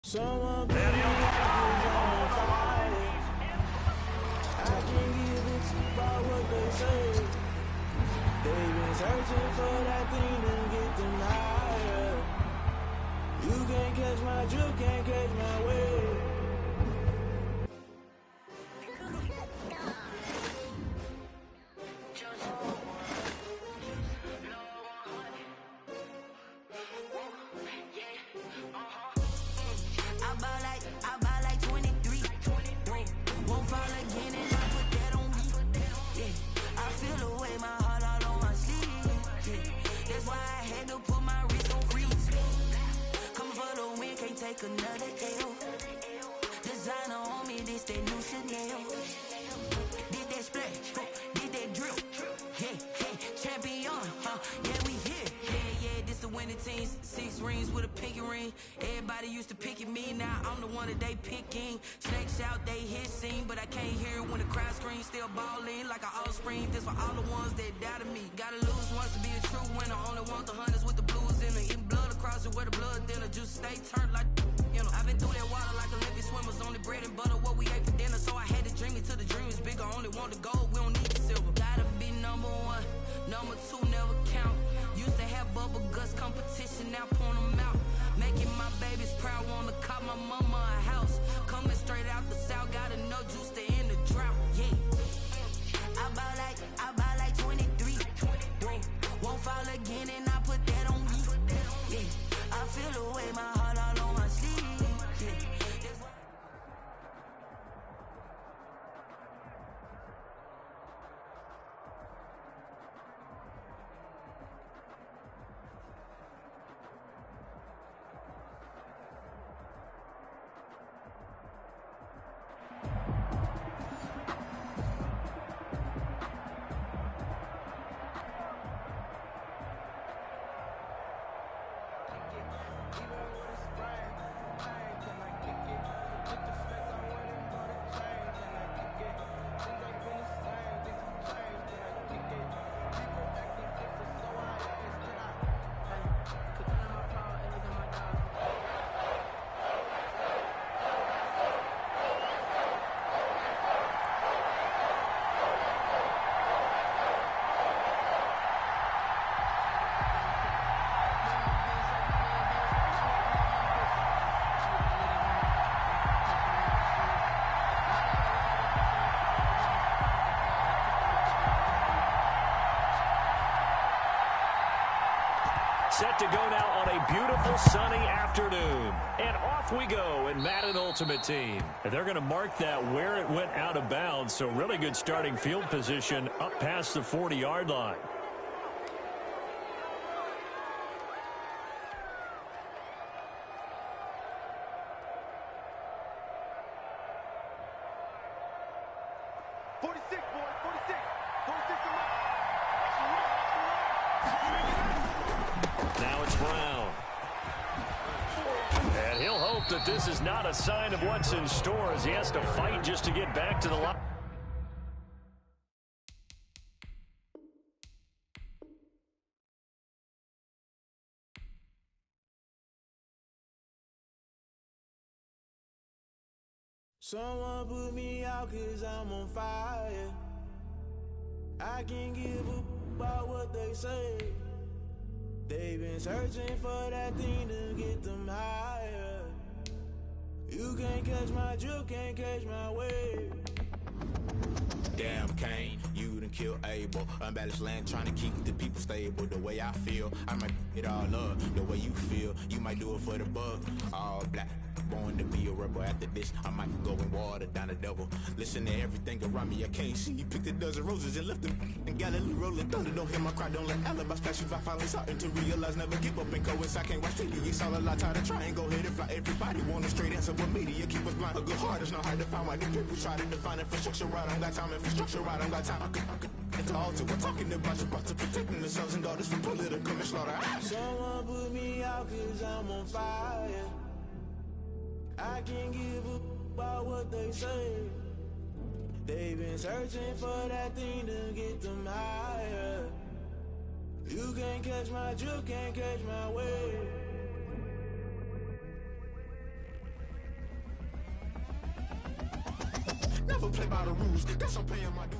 Someone put me out 'cause I'm on fire. I can't give a fuck about what they say. They've been searching for that thing to get them higher. You can't catch my drift, can't catch my wave. I buy like 23. Won't fall again and I put that on me. Yeah, I feel the way, my heart all on my sleeve. Yeah, that's why I had to put my wrist on freeze. Coming for the win, can't take another L. Designer on me, this that new Chanel. Did that splash, did that drip. Yeah, champion, yeah, we here. Yeah, this the winning team. 6 rings with a pinky ring. Everybody used to pick at me, now I'm the one that they picking. Snakes out, they hissing, but I can't hear it when the crowd screams. Still balling like an offspring. This for all the ones that doubted me. Gotta lose once to be a true winner. Only want the hunters with the blues in it. Eating blood across it where the blood thinner. Just stay turned like, you know. I've been through that water like Olympic swimmers. Only bread and butter, what we ate for dinner. So I had to dream it till the dream is bigger. Only want the gold, we don't need the silver. Gotta be number 1, number 2 never count. Used to have bubble guts competition, now point them out. Making my babies proud, wanna cop my mama a house. Coming straight out the south, gotta know juice to end the drought. Yeah, I buy like 23. Won't fall again and I put that on me. Yeah, I feel the way, my heart all on my sleeve. Yeah. Set to go now on a beautiful sunny afternoon. And off we go in Madden Ultimate Team. And they're going to mark that where it went out of bounds. So really good starting field position up past the 40-yard line. Now it's Brown. And he'll hope that this is not a sign of what's in store as he has to fight just to get back to the line. Someone put me out 'cause I'm on fire. I can't give a about what they say. They've been searching for that thing to get them higher. You can't catch my drift, can't catch my wave. Damn, Kane, you done killed Abel. Unbalanced land, trying to keep the people stable. The way I feel, I might it all up. The way you feel, you might do it for the buck. All black, born to be a rebel. After this, I might go and water down the devil. Listen to everything around me, I can't see. You picked a dozen roses and left them in Galilee rolling thunder. Don't hear my cry, don't let alibis flash. If I finally starting to realize, never give up and coincide. Can't watch TV, it's all a lot. Time to try and go ahead and fly. Everybody want a straight answer, but media keep us blind. A good heart is not hard to find. Why the people try to define infrastructure right? I don't got time, infrastructure right? I don't got time. I could it's all to we're talking about to protecting the sons and daughters from political slaughter. Someone put me out 'cause I'm on fire. I can't give a about what they say. They've been searching for that thing to get them higher. You can't catch my drift, can't catch my wave. never play by the rules. Guess I'm paying my dues.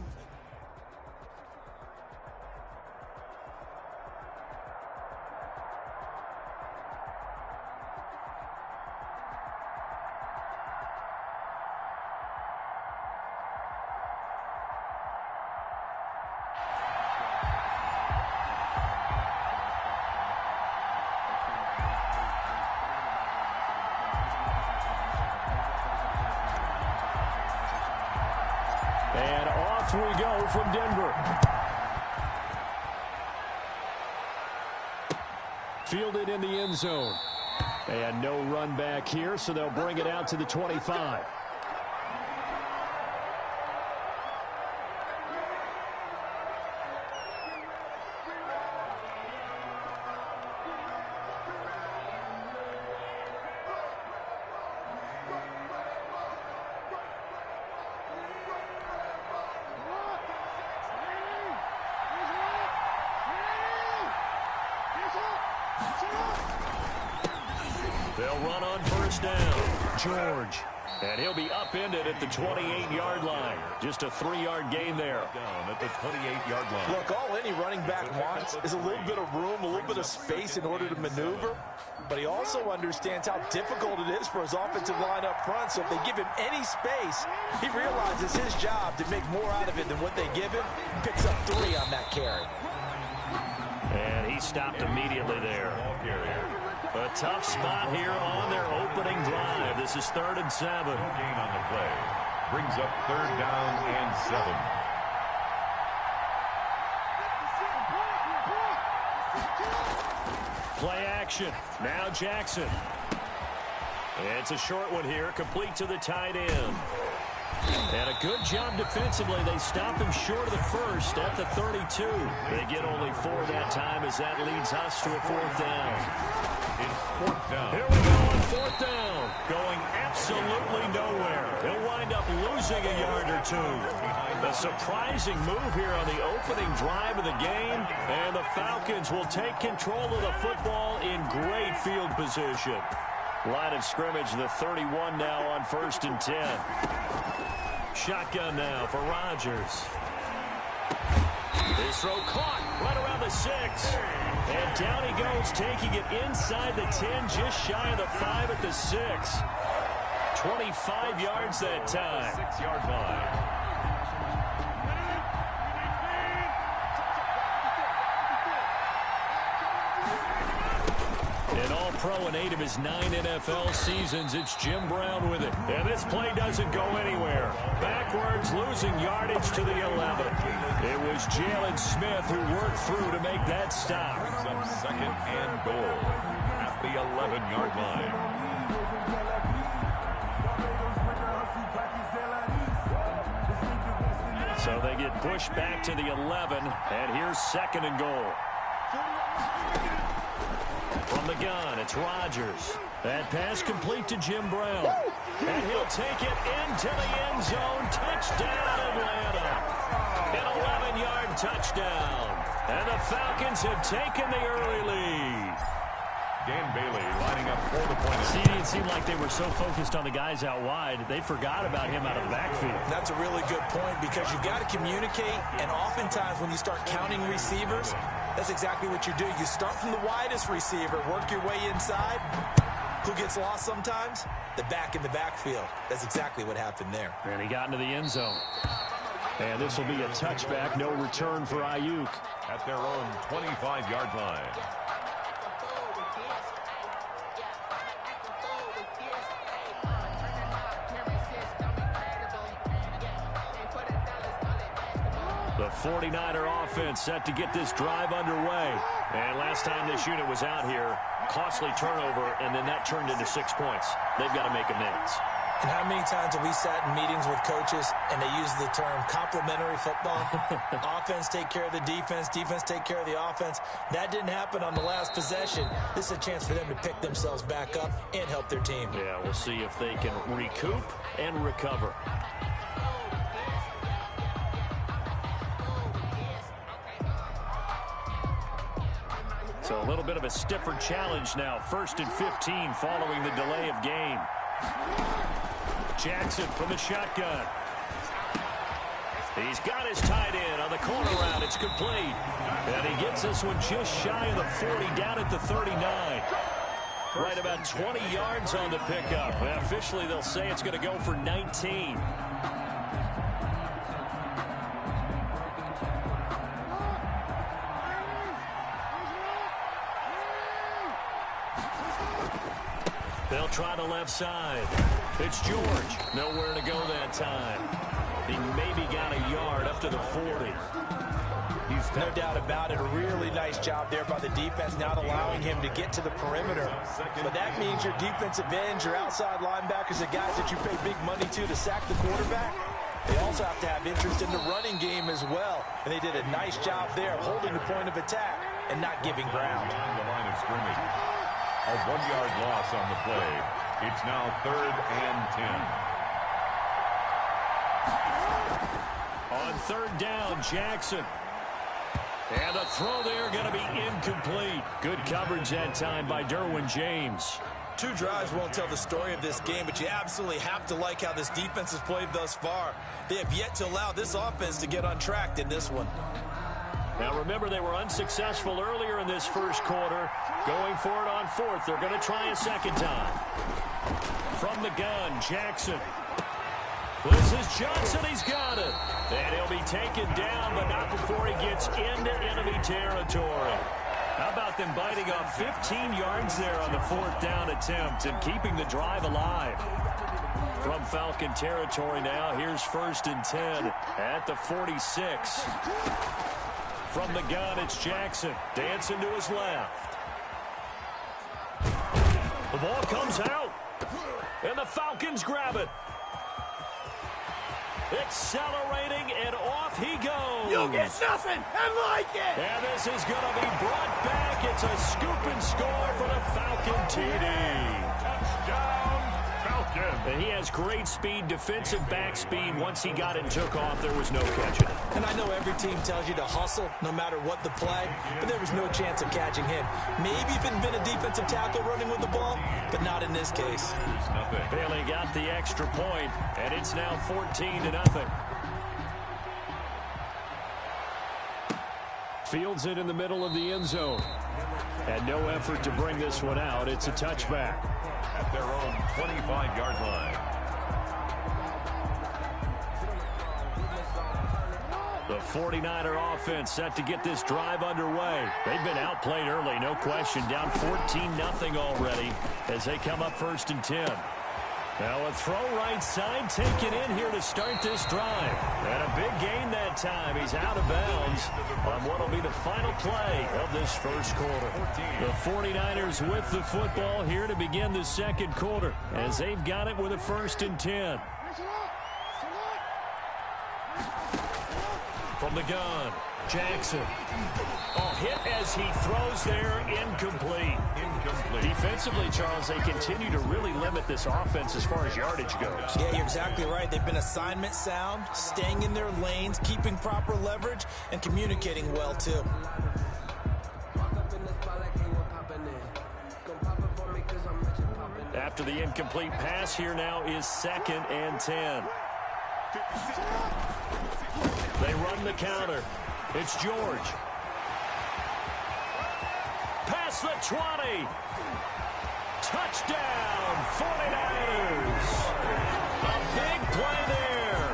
And off we go from Denver. Fielded in the end zone. And no run back here, so they'll bring it out to the 25. They'll run on first down. George. And he'll be upended at the 28-yard line. Just a 3-yard gain there. Down at the 28-yard line. Look, all any running back wants is a little bit of room, a little bit of space in order to maneuver. But he also understands how difficult it is for his offensive line up front. So if they give him any space, he realizes his job to make more out of it than what they give him. Picks up 3 on that carry. And he stopped immediately there. A tough spot here on their opening drive. This is 3rd and 7. Gain on the play. Brings up 3rd down and 7. Play action. Now Jackson. It's a short one here, complete to the tight end. And a good job defensively. They stop him short of the first at the 32. They get only 4 that time as that leads us to a 4th down. It's 4th down. Here we go on 4th down. Going absolutely nowhere. He'll wind up losing a yard or 2. A surprising move here on the opening drive of the game. And the Falcons will take control of the football in great field position. Line of scrimmage, the 31 now on 1st and 10. Shotgun now for Rodgers. His throw caught right around the 6. And down he goes, taking it inside the 10, just shy of the 5 at the 6. 25 yards that time. 6-yard line. An all-pro in 8 of his 9 NFL seasons. It's Jim Brown with it. And this play doesn't go anywhere. Backwards, losing yardage to the 11. It was Jalen Smith who worked through to make that stop. Brings up 2nd and goal at the 11-yard line. So they get pushed back to the 11. And here's 2nd and goal. From the gun, it's Rodgers. That pass complete to Jim Brown. And he'll take it into the end zone. Touchdown, Atlanta. An 11-yard touchdown. And the Falcons have taken the early lead. Dan Bailey lining up for the point. See, it seemed like they were so focused on the guys out wide, they forgot about him out of the backfield. That's a really good point because you've got to communicate, and oftentimes when you start counting receivers, that's exactly what you do. You start from the widest receiver, work your way inside. Who gets lost sometimes? The back in the backfield. That's exactly what happened there. And he got into the end zone. And this will be a touchback, no return for Ayuk. At their own 25-yard line. The 49er offense set to get this drive underway. And last time this unit was out here, costly turnover, and then that turned into 6 points. They've got to make amends. And how many times have we sat in meetings with coaches and they use the term complementary football? Offense take care of the defense, defense take care of the offense. That didn't happen on the last possession. This is a chance for them to pick themselves back up and help their team. Yeah, we'll see if they can recoup and recover. So a little bit of a stiffer challenge now. 1st and 15 following the delay of game. Jackson from the shotgun. He's got his tight end on the corner route. It's complete. And he gets this one just shy of the 40, down at the 39. Right about 20 yards on the pickup. And officially, they'll say it's going to go for 19. They'll try the left side. It's George. Nowhere to go that time. He maybe got a yard up to the 40. No doubt about it. A really nice job there by the defense, not allowing him to get to the perimeter. But that means your defensive ends, your outside linebackers, the guys that you pay big money to sack the quarterback, they also have to have interest in the running game as well. And they did a nice job there of holding the point of attack and not giving ground. On the line of scrimmage. A 1-yard loss on the play. It's now 3rd and 10. On 3rd down, Jackson. And the throw there going to be incomplete. Good coverage that time by Derwin James. 2 drives won't tell the story of this game, but you absolutely have to like how this defense has played thus far. They have yet to allow this offense to get untracked in this one. Now remember, they were unsuccessful earlier in this first quarter. Going for it on 4th. They're going to try a second time. From the gun, Jackson. This is Johnson. He's got it. And he'll be taken down, but not before he gets into enemy territory. How about them biting off 15 yards there on the 4th down attempt and keeping the drive alive? From Falcon territory now, here's 1st and 10 at the 46. From the gun, it's Jackson. Dancing to his left. The ball comes out. And the Falcons grab it. Accelerating, and off he goes. You'll get nothing and like it. And this is going to be brought back. It's a scoop and score for the Falcon TD. Touchdown, Falcons. And he has great speed, defensive back speed. Once he got it and took off, there was no catching it. And I know every team tells you to hustle no matter what the play, but there was no chance of catching him. Maybe if it had been a defensive tackle running with the ball, but not in this case. Bailey got the extra point, and it's now 14-0. Fields it in the middle of the end zone. And no effort to bring this one out. It's a touchback. At their own 25-yard line. The 49er offense set to get this drive underway. They've been outplayed early, no question. Down 14-0 already as they come up 1st and 10. Now a throw right side taken in here to start this drive. And a big gain that time. He's out of bounds on what will be the final play of this first quarter. The 49ers with the football here to begin the second quarter as they've got it with a 1st and 10. From the gun, Jackson. Oh, hit as he throws there, incomplete. Defensively, Charles, they continue to really limit this offense as far as yardage goes. Yeah, you're exactly right. They've been assignment sound, staying in their lanes, keeping proper leverage, and communicating well, too. After the incomplete pass, here now is 2nd and 10. They run the counter. It's George. Past the 20. Touchdown, 49ers. A big play there.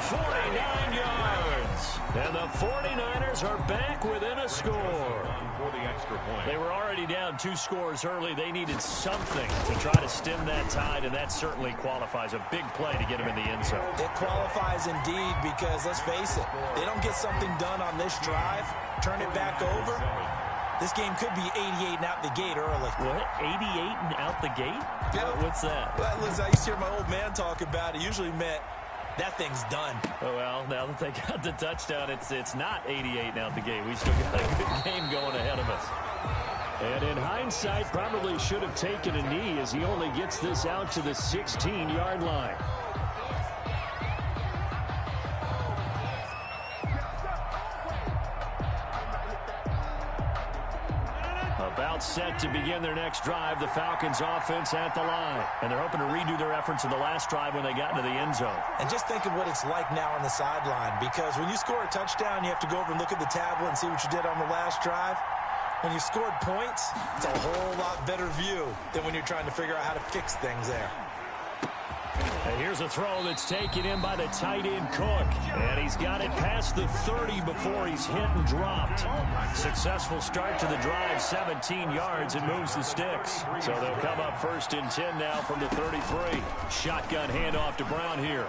49 yards. And the 49ers are back within a score. For the extra point. They were already down 2 scores early. They needed something to try to stem that tide, and that certainly qualifies. A big play to get them in the end zone. It qualifies indeed because, let's face it, they don't get something done on this drive, turn it back over, this game could be 88 and out the gate early. What? 88 and out the gate? Yeah. What's that? Well, listen, I used to hear my old man talk about it. Usually meant that thing's done. Oh, well, now that they got the touchdown, it's not 88 and out the gate. We still got a good game going ahead of us. And in hindsight, probably should have taken a knee as he only gets this out to the 16-yard line. About set to begin their next drive, the Falcons offense at the line. And they're hoping to redo their efforts in the last drive when they got into the end zone. And just think of what it's like now on the sideline, because when you score a touchdown, you have to go over and look at the tablet and see what you did on the last drive. When you scored points, it's a whole lot better view than when you're trying to figure out how to fix things there. And here's a throw that's taken in by the tight end Cook. And he's got it past the 30 before he's hit and dropped. Successful start to the drive, 17 yards, and moves the sticks. So they'll come up 1st and 10 now from the 33. Shotgun handoff to Brown here.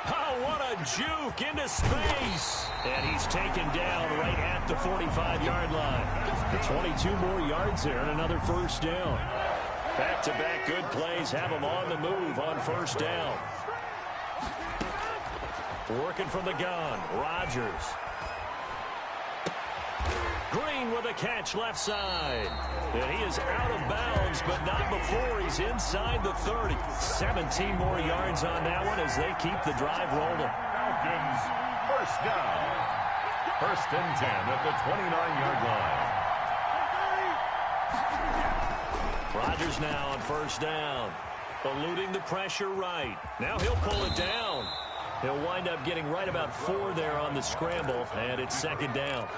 Oh, what a juke into space. And he's taken down right at the 45-yard line. The 22 more yards there and another 1st down. Back-to-back good plays have them on the move on 1st down. Working from the gun, Rodgers. Green with a catch left side. And he is out of bounds, but not before he's inside the 30. 17 more yards on that one as they keep the drive rolling. Falcons, 1st down. 1st and 10 at the 29-yard line. Rodgers now on 1st down. Eluding the pressure right. Now he'll pull it down. He'll wind up getting right about 4 there on the scramble, and it's 2nd down.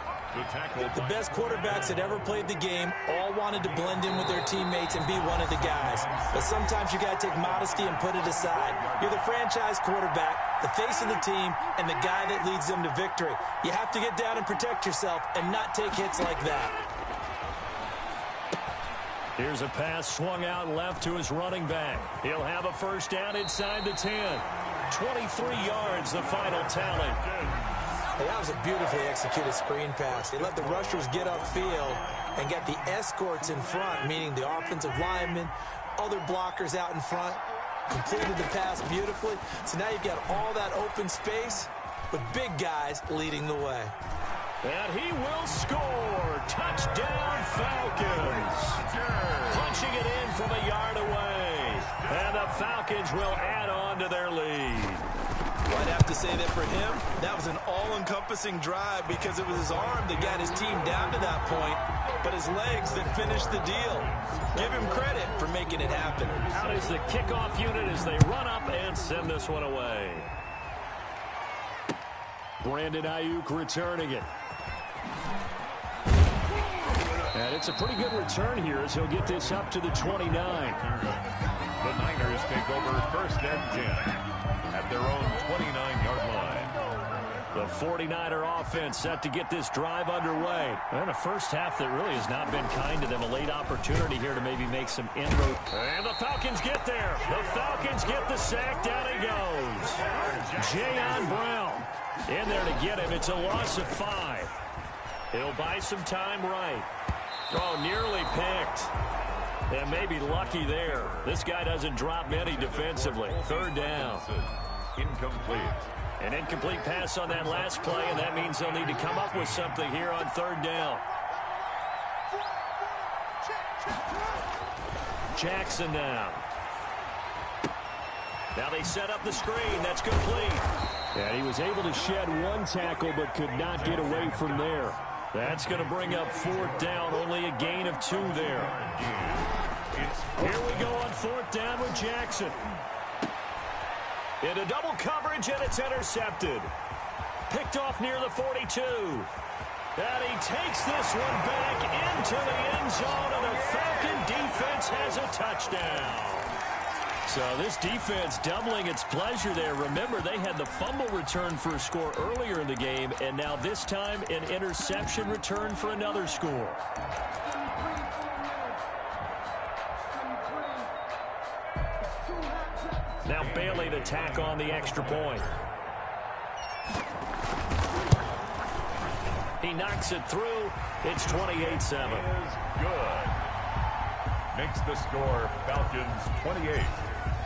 The best quarterbacks that ever played the game all wanted to blend in with their teammates and be one of the guys. But sometimes you got to take modesty and put it aside. You're the franchise quarterback, the face of the team, and the guy that leads them to victory. You have to get down and protect yourself and not take hits like that. Here's a pass swung out left to his running back. He'll have a 1st down inside the 10. 23 yards, the final tally. Hey, that was a beautifully executed screen pass. They let the rushers get upfield and got the escorts in front, meaning the offensive linemen, other blockers out in front, completed the pass beautifully. So now you've got all that open space with big guys leading the way. And he will score. Touchdown, Falcons. Punching it in from a yard away. And the Falcons will add on to their lead. I'd have to say that for him, that was an all-encompassing drive because it was his arm that got his team down to that point, but his legs that finished the deal. Give him credit for making it happen. Out is the kickoff unit as they run up and send this one away. Brandon Ayuk returning it. And it's a pretty good return here as he'll get this up to the 29. The Niners take over 1st and 10 at their own 29-yard line. The 49er offense set to get this drive underway. And a first half that really has not been kind to them. A late opportunity here to maybe make some inroad. And the Falcons get there. The Falcons get the sack. Down he goes. Jayon Brown in there to get him. It's a loss of 5. He'll buy some time right. Oh, nearly picked. And maybe lucky there. This guy doesn't drop many defensively. 3rd down. Incomplete. An incomplete pass on that last play, and that means they'll need to come up with something here on 3rd down. Jackson now. Now they set up the screen. That's complete. And he was able to shed 1 tackle but could not get away from there. That's going to bring up 4th down. Only a gain of 2 there. Here we go on 4th down with Jackson. Into double coverage, and it's intercepted. Picked off near the 42. And he takes this one back into the end zone, and the Falcon defense has a touchdown. So this defense doubling its pleasure there. Remember, they had the fumble return for a score earlier in the game, and now this time an interception return for another score. Now Bailey to tack on the extra point. He knocks it through. It's 28-7. Good. Makes the score Falcons 28.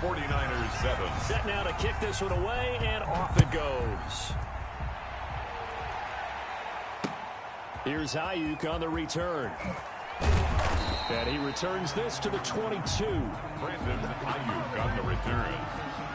49ers 7. Set now to kick this one away, and off it goes. Here's Ayuk on the return. And he returns this to the 22. Brandon Ayuk on the return.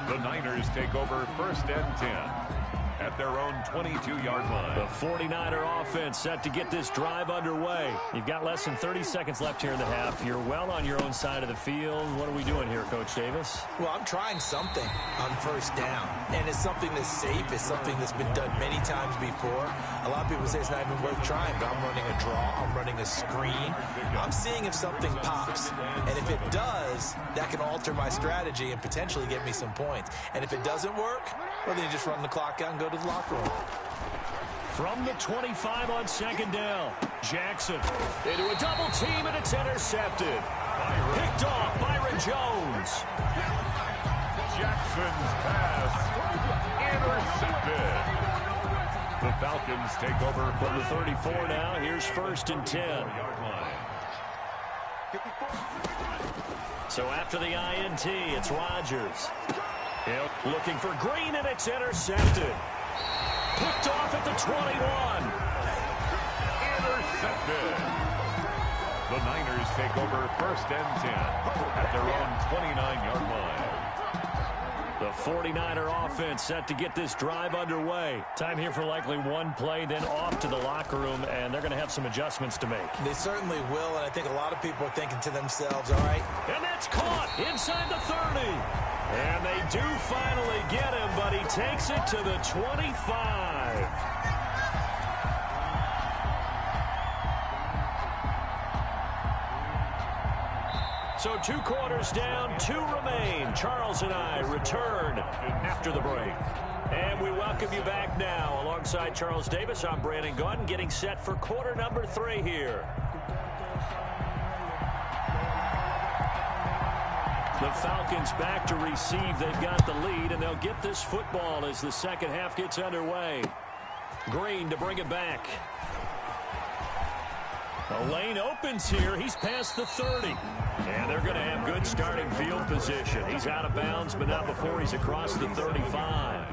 The Niners take over 1st and 10 at their own 22-yard line. The 49er offense set to get this drive underway. You've got less than 30 seconds left here in the half. You're well on your own side of the field. What are we doing here, Coach Davis? Well, I'm trying something on first down, and it's something that's safe. It's something that's been done many times before. A lot of people say it's not even worth trying, but I'm running a draw. I'm running a screen. I'm seeing if something pops, and if it does, that can alter my strategy and potentially get me some points. And if it doesn't work, well, then you just run the clock out and go to the locker room. From the 25 on second down, Jackson into a double team, and it's intercepted. Picked off Byron Jones. Jackson's pass intercepted. The Falcons take over From the 34 now. Here's first and 10. So after the INT, it's Rodgers. Looking for Green, and it's intercepted. Picked off at the 21. Intercepted. The Niners take over first and 10 at their own 29-yard line. The 49er offense set to get this drive underway. Time here for likely one play, then off to the locker room, and they're going to have some adjustments to make. They certainly will, and I think a lot of people are thinking to themselves, all right. And that's caught inside the 30. And they do finally get him, but he takes it to the 25. So 2 quarters down, 2 remain. Charles and I return after the break. And we welcome you back now. Alongside Charles Davis, I'm Brandon Gunn, getting set for quarter number 3 here. The Falcons back to receive. They've got the lead, and they'll get this football as the second half gets underway. Green to bring it back. The lane opens here. He's past the 30. And they're going to have good starting field position. He's out of bounds, but not before he's across the 35.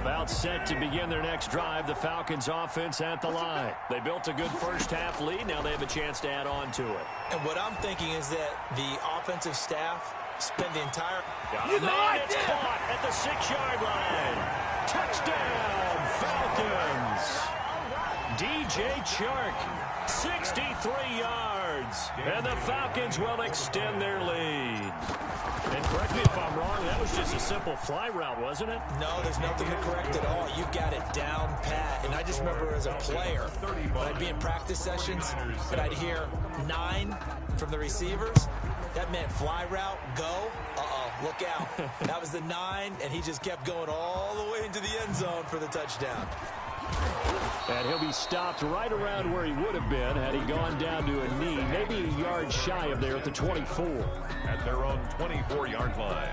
About set to begin their next drive, the Falcons offense at the line. They built a good first half lead. Now they have a chance to add on to it. And what I'm thinking is that the offensive staff spent the entire... It's caught at the 6-yard line. Touchdown, Falcons. DJ Chark, 63 yards. And the Falcons will extend their lead. And correct me if I'm wrong, that was just a simple fly route, wasn't it? No, there's nothing to correct at all. You've got it down pat. And I just remember as a player, when I'd be in practice sessions, and I'd hear 9 from the receivers, that meant fly route, go, look out. That was the 9, and he just kept going all the way into the end zone for the touchdown. And he'll be stopped right around where he would have been had he gone down to a knee, maybe a yard shy of there at the 24. At their own 24-yard line.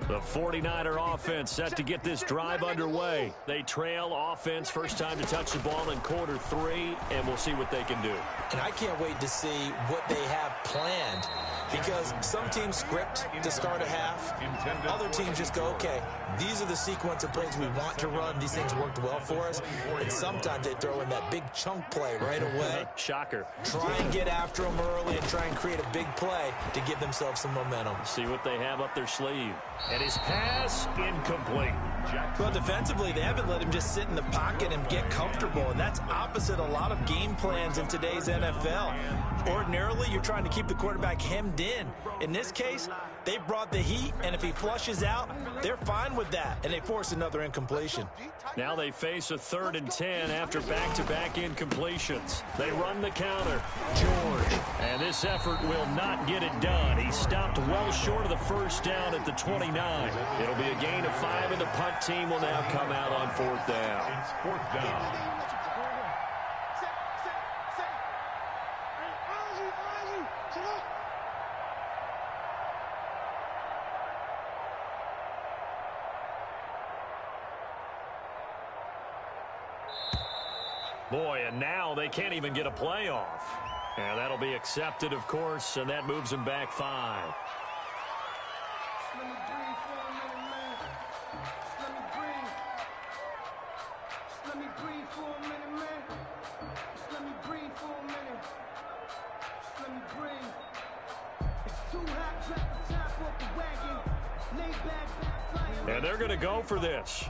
The 49er offense set to get this drive underway. They trail offense, first time to touch the ball in quarter 3, and we'll see what they can do. And I can't wait to see what they have planned, because some teams script to start a half. Other teams just go, okay, these are the sequence of plays we want to run. These things worked well for us. And sometimes they throw in that big chunk play right away. Shocker. Try and get after them early and try and create a big play to give themselves some momentum. See what they have up their sleeve. And his pass incomplete. Well, defensively, they haven't let him just sit in the pocket and get comfortable, and that's opposite a lot of game plans in today's NFL. Ordinarily, you're trying to keep the quarterback hemmed in. In this case, they brought the heat, and if he flushes out, they're fine with that, and they force another incompletion. Now they face a 3rd and 10 after back-to-back incompletions. They run the counter. George. And this effort will not get it done. He stopped well short of the first down at the 29. It'll be a gain of 5, and the punt team will now come out on 4th down. It's 4th down. Boy, and now they can't even get a playoff. And that'll be accepted, of course, and that moves them back 5. And they're going to go for this.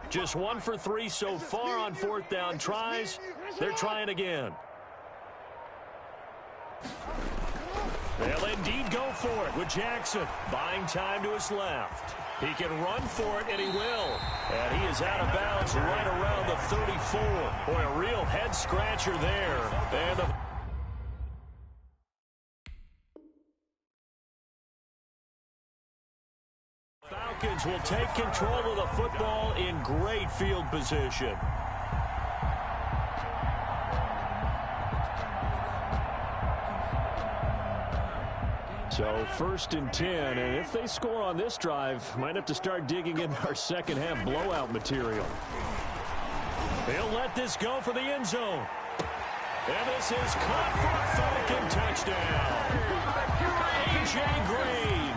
Just 1 for 3 so far on 4th down tries. They're trying again. They'll indeed go for it with Jackson. Buying time to his left. He can run for it, and he will. And he is out of bounds right around the 34. Boy, a real head-scratcher there. And the Falcons will take control of the football in great field position. So 1st and 10, and if they score on this drive, might have to start digging in our second half blowout material. They'll let this go for the end zone. And this is caught for a Falcon touchdown. A.J. Green,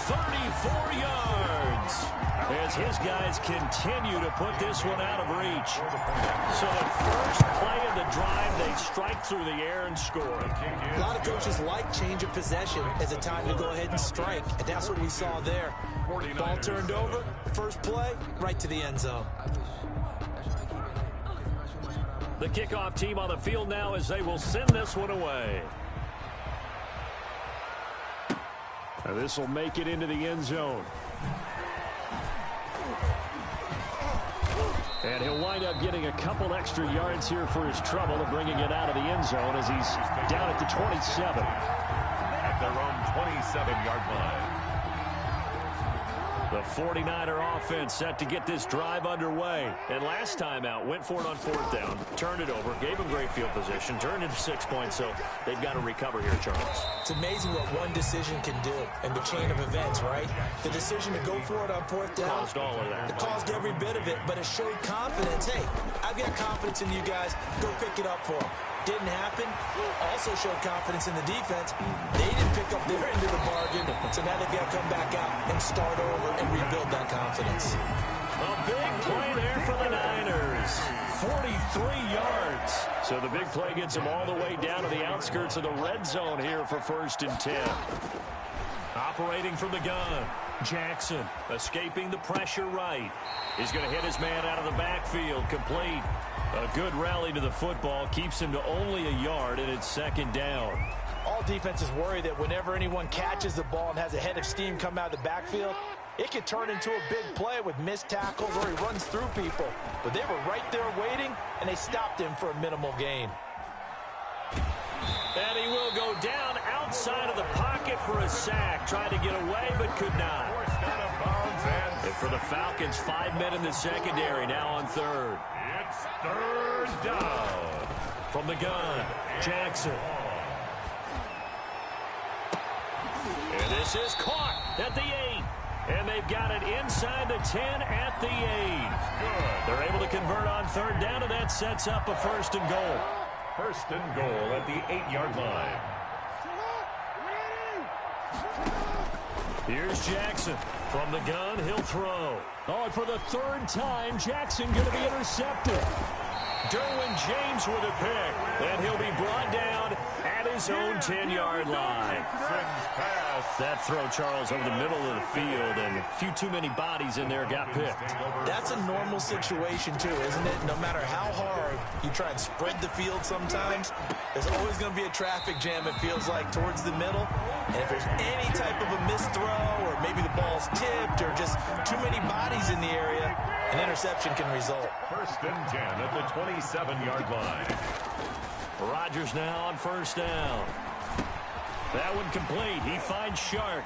34 yards. As his guys continue to put this one out of reach. So the first play of the drive, they strike through the air and score. A lot of coaches like change of possession as a time to go ahead and strike, and that's what we saw there. Ball turned over, first play, right to the end zone. The kickoff team on the field now as they will send this one away. Now this will make it into the end zone. And he'll wind up getting a couple extra yards here for his trouble of bringing it out of the end zone as he's down at the 27. At their own 27-yard line. The 49er offense set to get this drive underway. And last time out, went for it on 4th down, turned it over, gave them great field position, turned into 6 points, so they've got to recover here, Charles. It's amazing what one decision can do in the chain of events, right? The decision to go for it on 4th down. Caused all of that. It caused every bit of it, but it showed confidence. Hey, I've got confidence in you guys. Go pick it up for them. Didn't happen. Also showed confidence in the defense. They didn't pick up their end of the bargain, so now they've got to come back out and start over and rebuild that confidence. A big play there for the Niners. 43 yards. So the big play gets them all the way down to the outskirts of the red zone here for 1st and 10. Operating from the gun. Jackson escaping the pressure right. He's going to hit his man out of the backfield. Complete. A good rally to the football. Keeps him to only a yard, and it's 2nd down. All defenses worry that whenever anyone catches the ball and has a head of steam come out of the backfield, it could turn into a big play with missed tackles or he runs through people. But they were right there waiting, and they stopped him for a minimal gain. And he will go down outside of the pocket for a sack. Tried to get away, but could not. And for the Falcons, 5 men in the secondary, now on 3rd. It's 3rd down. From the gun, Jackson. And this is caught at the 8. And they've got it inside the 10 at the 8. Good. They're able to convert on 3rd down, and that sets up a 1st and goal. 1st and goal at the 8-yard line. Here's Jackson. From the gun, he'll throw. Oh, and for the 3rd time, Jackson going to be intercepted. Derwin James with a pick. And he'll be brought down at his own 10-yard line. That throw, Charles, over the middle of the field, and a few too many bodies in there got picked. That's a normal situation, too, isn't it? No matter how hard you try and spread the field sometimes, there's always going to be a traffic jam, it feels like, towards the middle. And if there's any type of a missed throw, or maybe the ball's tipped, or just too many bodies in the area, an interception can result. 1st and 10 at the 27-yard line. Rodgers now on 1st down. That one complete. He finds Shark.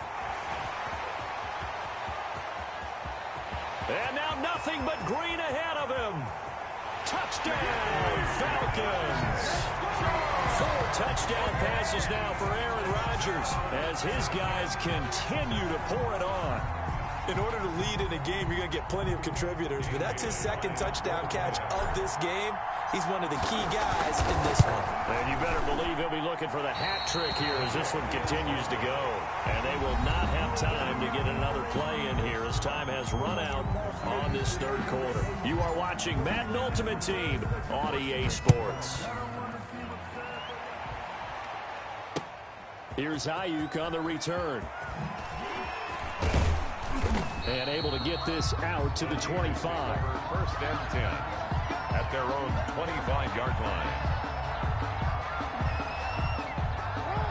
And now nothing but green ahead of him. Touchdown, Falcons. 4 touchdown passes now for Aaron Rodgers as his guys continue to pour it on. In order to lead in a game, you're going to get plenty of contributors, but that's his 2nd touchdown catch of this game. He's one of the key guys in this one. And you better believe he'll be looking for the hat trick here as this one continues to go. And they will not have time to get another play in here as time has run out on this 3rd quarter. You are watching Madden Ultimate Team on EA Sports. Here's Ayuk on the return. And able to get this out to the 25. First and 10 at their own 25-yard line.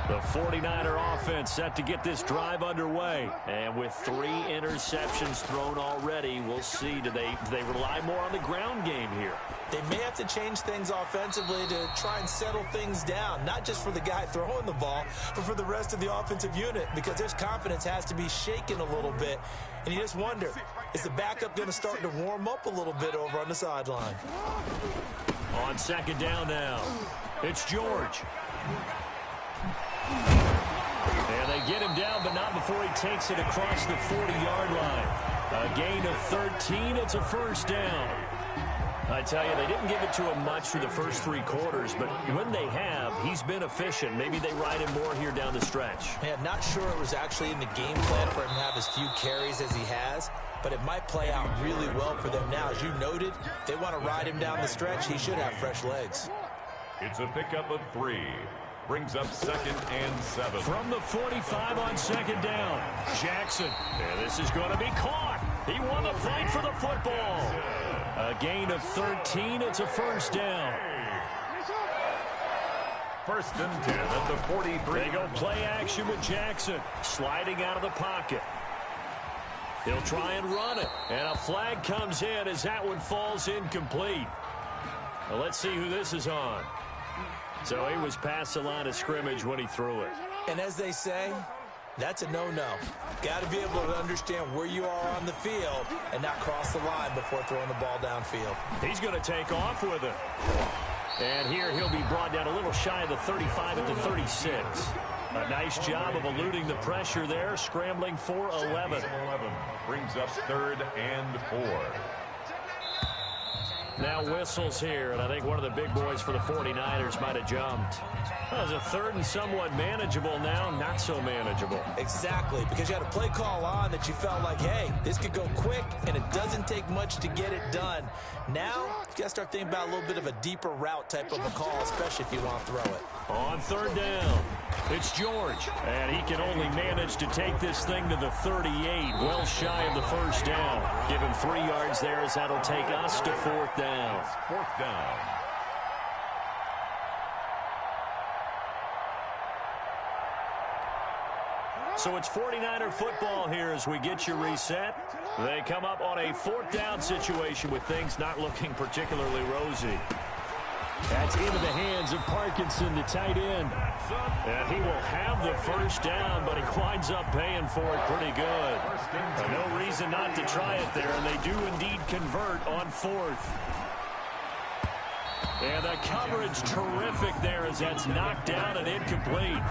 The 49er offense set to get this drive underway. And with 3 interceptions thrown already, we'll see. Do they rely more on the ground game here? They may have to change things offensively to try and settle things down, not just for the guy throwing the ball, but for the rest of the offensive unit, because their confidence has to be shaken a little bit. And you just wonder, is the backup going to start to warm up a little bit over on the sideline? On second down now, it's George. And they get him down, but not before he takes it across the 40-yard line. A gain of 13, it's a first down. I tell you, they didn't give it to him much through the first 3 quarters, but when they have, he's been efficient. Maybe they ride him more here down the stretch. Yeah, not sure it was actually in the game plan for him to have as few carries as he has, but it might play out really well for them now. As you noted, if they want to ride him down the stretch, he should have fresh legs. It's a pickup of 3. Brings up 2nd and 7. From the 45 on second down, Jackson. And this is going to be caught. He won the fight for the football. A gain of 13. It's a first down. First and 10 at the 43. They go play action with Jackson. Sliding out of the pocket. He'll try and run it. And a flag comes in as that one falls incomplete. Well, let's see who this is on. So he was past the line of scrimmage when he threw it. And as they say, that's a no-no. Got to be able to understand where you are on the field and not cross the line before throwing the ball downfield. He's going to take off with it. And here he'll be brought down a little shy of the 35 at the 36. A nice job of eluding the pressure there, scrambling for 11. Brings up 3rd and 4. Now whistles here, and I think one of the big boys for the 49ers might have jumped. Well, it's a 3rd and somewhat manageable now, not so manageable. Exactly, because you had a play call on that you felt like, hey, this could go quick, and it doesn't take much to get it done. Now, you got to start thinking about a little bit of a deeper route type of a call, especially if you want to throw it. On 3rd down, it's George, and he can only manage to take this thing to the 38, well shy of the first down. Give him 3 yards there as that'll take us to 4th down. 4th down. So it's 49er football here as we get you reset. They come up on a 4th down situation with things not looking particularly rosy. That's into the hands of Parkinson, the tight end. And he will have the first down, but he winds up paying for it pretty good. No reason not to try it there, and they do indeed convert on 4th. And the coverage terrific there as that's knocked down and incomplete.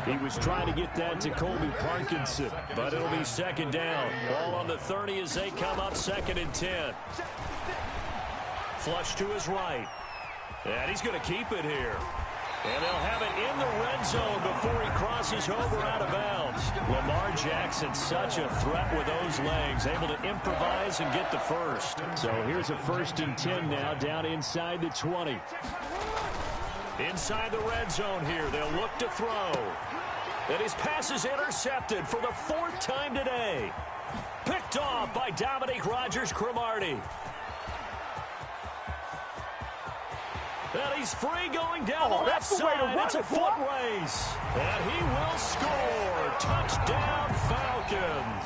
He was trying to get that to Colby Parkinson, but it'll be 2nd down. Ball on the 30 as they come up 2nd and 10. Flush to his right. And he's going to keep it here. And they'll have it in the red zone before he crosses over out of bounds. Lamar Jackson, such a threat with those legs, able to improvise and get the first. So here's a 1st and 10 now, down inside the 20. Inside the red zone here, they'll look to throw. And his pass is intercepted for the 4th time today. Picked off by Dominique Rodgers-Cromartie. And he's free going down the left side. It's a foot race. And he will score. Touchdown, Falcons.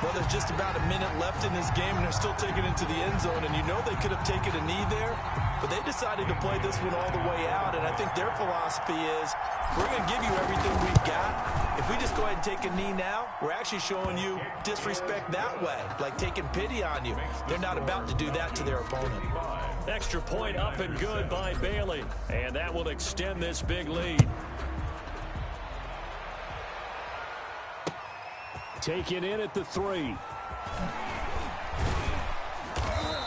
Well, there's just about a minute left in this game, and they're still taking it to the end zone. And you know they could have taken a knee there, but they decided to play this one all the way out. And I think their philosophy is, we're going to give you everything we've got. If we just go ahead and take a knee now, we're actually showing you disrespect that way, like taking pity on you. They're not about to do that to their opponent. Extra point up and good by Bailey. And that will extend this big lead. Taken in at the 3.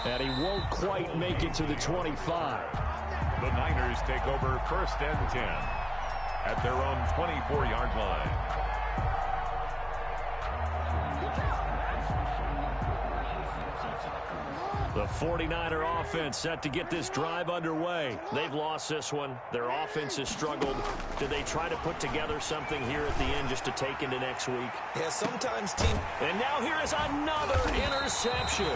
And he won't quite make it to the 25. The Niners take over 1st and 10 at their own 24-yard line. The 49er offense set to get this drive underway. They've lost this one. Their offense has struggled. Do they try to put together something here at the end just to take into next week? Yeah, sometimes team. And now here is another interception.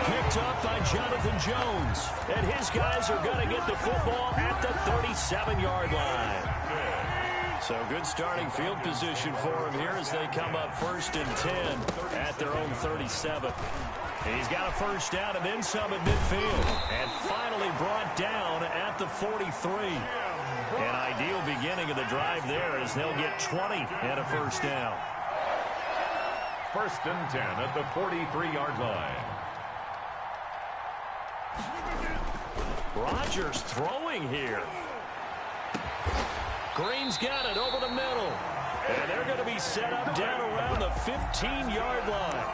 Picked up by Jonathan Jones. And his guys are going to get the football at the 37-yard line. So good starting field position for him here as they come up 1st and 10 at their own 37. He's got a first down and then some at midfield. And finally brought down at the 43. An ideal beginning of the drive there as they'll get 20 and a first down. 1st and 10 at the 43-yard line. Rodgers throwing here. Green's got it over the middle. And they're going to be set up down around the 15-yard line.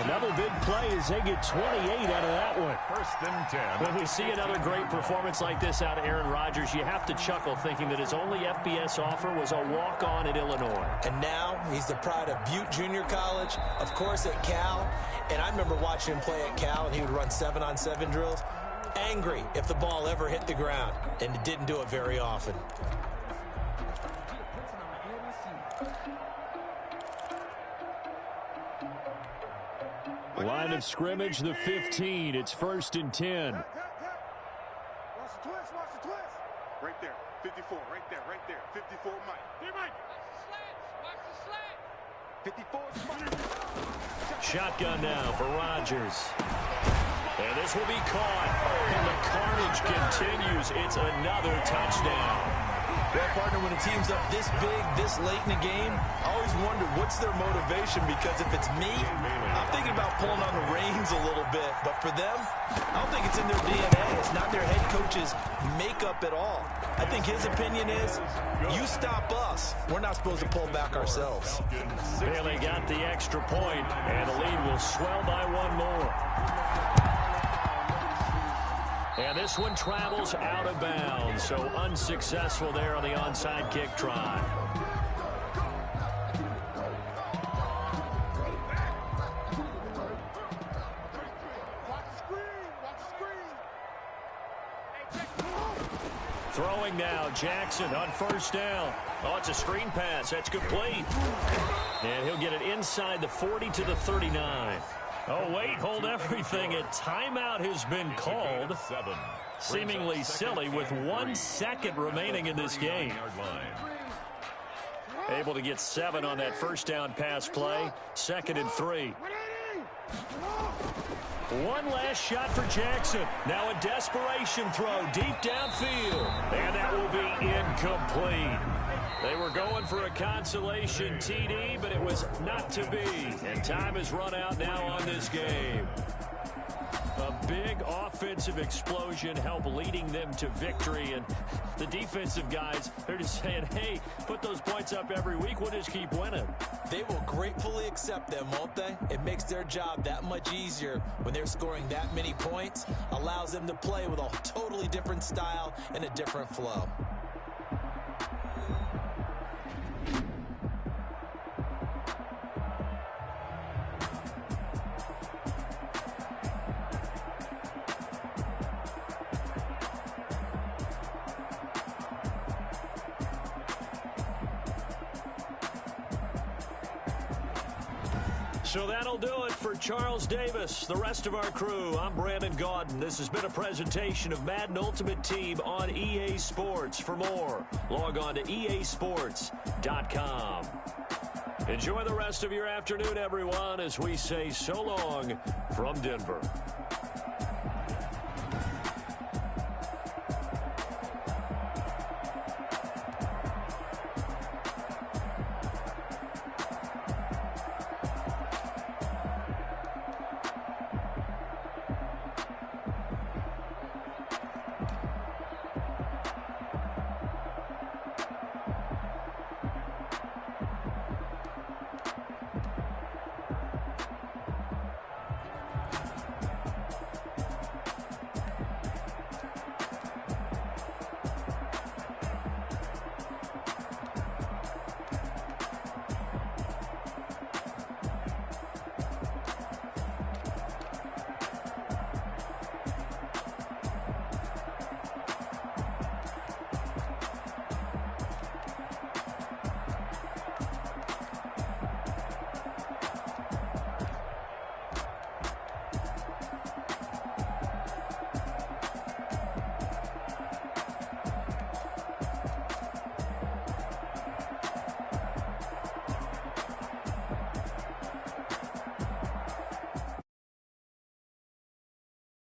Another big play as they get 28 out of that one. 1st and 10. When we see another great performance like this out of Aaron Rodgers, you have to chuckle thinking that his only FBS offer was a walk-on at Illinois. And now he's the pride of Butte Junior College, of course at Cal. And I remember watching him play at Cal, and he would run 7-on-7 drills. Angry if the ball ever hit the ground, and it didn't do it very often. Line of scrimmage, the 15. It's 1st and 10. Watch the twist, watch the twist. Right there, 54, right there, 54, Mike. Hey, Mike. Watch the slant, 54. Shotgun now for Rodgers. And this will be caught. And the carnage continues. It's another touchdown. Well, partner, when a team's up this big, this late in the game, I always wonder what's their motivation, because if it's me, I'm thinking about pulling on the reins a little bit. But for them, I don't think it's in their DNA. It's not their head coach's makeup at all. I think his opinion is, you stop us, we're not supposed to pull back ourselves. Bailey got the extra point, and the lead will swell by one more. And this one travels out of bounds, so unsuccessful there on the onside kick try. Throwing now, Jackson on 1st down. Oh, it's a screen pass. That's complete. And he'll get it inside the 40 to the 39. Oh, wait, hold everything. A timeout has been called. Seemingly silly with 1 second remaining in this game. Able to get 7 on that 1st down pass play. 2nd and 3. One last shot for Jackson. Now a desperation throw deep downfield. And that will be incomplete. They were going for a consolation TD, but it was not to be. And time has run out now on this game. A big offensive explosion helped leading them to victory. And the defensive guys, they're just saying, hey, put those points up every week. We'll just keep winning. They will gratefully accept them, won't they? It makes their job that much easier when they're scoring that many points. Allows them to play with a totally different style and a different flow. So that'll do it for Charles Davis, the rest of our crew. I'm Brandon Gaudin. This has been a presentation of Madden Ultimate Team on EA Sports. For more, log on to easports.com. Enjoy the rest of your afternoon, everyone, as we say so long from Denver.